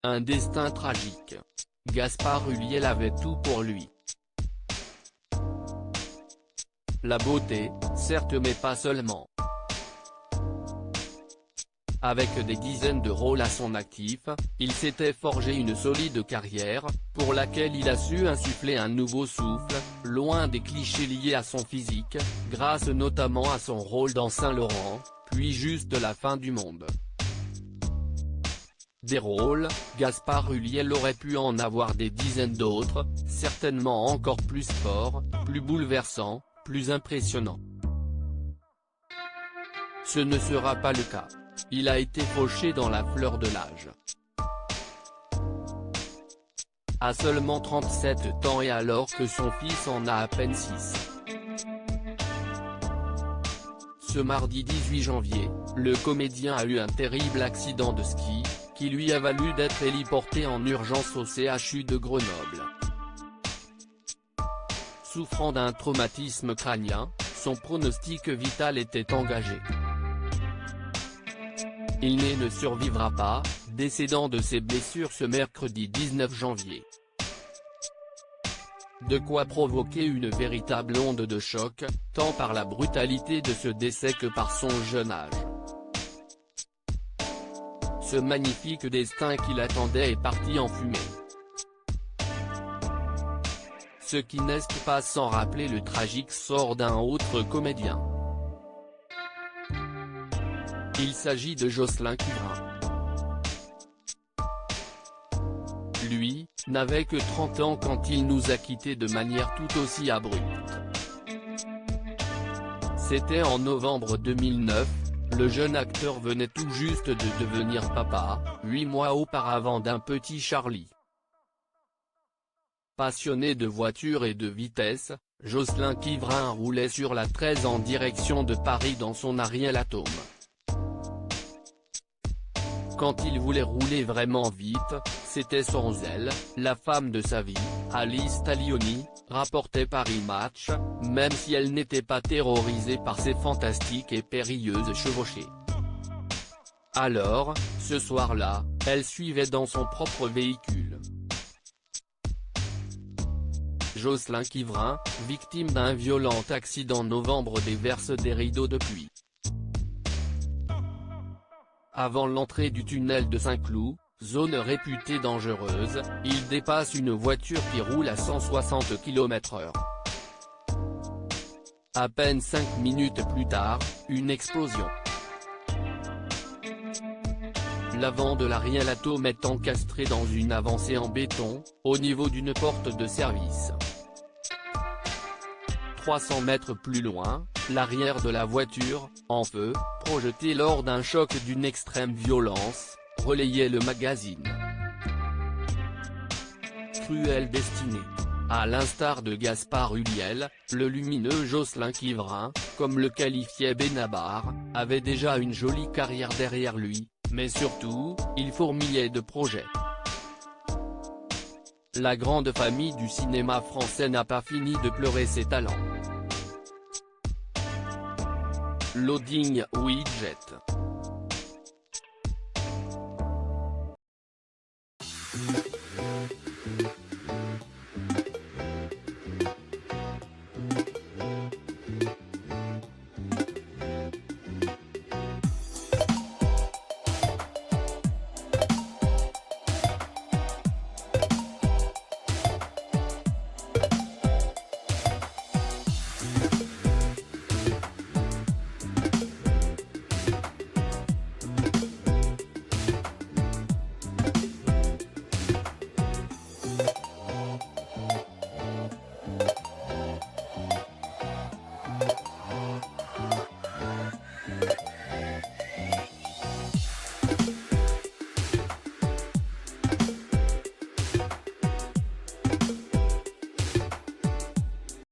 Un destin tragique. Gaspard Ulliel avait tout pour lui. La beauté, certes, mais pas seulement. Avec des dizaines de rôles à son actif, il s'était forgé une solide carrière, pour laquelle il a su insuffler un nouveau souffle, loin des clichés liés à son physique, grâce notamment à son rôle dans Saint-Laurent, puis Juste la fin du monde. Des rôles, Gaspard Ulliel aurait pu en avoir des dizaines d'autres, certainement encore plus forts, plus bouleversants, plus impressionnants. Ce ne sera pas le cas. Il a été fauché dans la fleur de l'âge. À seulement 37 ans et alors que son fils en a à peine 6. Ce mardi 18 janvier, le comédien a eu un terrible accident de ski, qui lui a valu d'être héliporté en urgence au CHU de Grenoble. Souffrant d'un traumatisme crânien, son pronostic vital était engagé. Il ne survivra pas, décédant de ses blessures ce mercredi 19 janvier. De quoi provoquer une véritable onde de choc, tant par la brutalité de ce décès que par son jeune âge. Ce magnifique destin qui l'attendait est parti en fumée. Ce qui n'est pas sans rappeler le tragique sort d'un autre comédien. Il s'agit de Jocelyn Quivrin. Lui, n'avait que 30 ans quand il nous a quittés de manière tout aussi abrupte. C'était en novembre 2009, le jeune acteur venait tout juste de devenir papa, 8 mois auparavant d'un petit Charlie. Passionné de voitures et de vitesse, Jocelyn Quivrin roulait sur la 13 en direction de Paris dans son Ariel Atom. Quand il voulait rouler vraiment vite, c'était sans elle, la femme de sa vie, Alice Taglioni, rapportait Paris Match, même si elle n'était pas terrorisée par ses fantastiques et périlleuses chevauchées. Alors, ce soir-là, elle suivait dans son propre véhicule. Jocelyn Quivrin, victime d'un violent accident novembre, déverse des rideaux de pluie. Avant l'entrée du tunnel de Saint-Cloud, zone réputée dangereuse, il dépasse une voiture qui roule à 160 km/h. À peine 5 minutes plus tard, une explosion. L'avant de l'Ariel Atom est encastré dans une avancée en béton, au niveau d'une porte de service. 300 mètres plus loin, l'arrière de la voiture, en feu, projeté lors d'un choc d'une extrême violence, relayait le magazine. Cruelle destinée. À l'instar de Gaspard Ulliel, le lumineux Jocelyn Quivrin, comme le qualifiait Benabar, avait déjà une jolie carrière derrière lui, mais surtout, il fourmillait de projets. La grande famille du cinéma français n'a pas fini de pleurer ses talents. Loading Widget.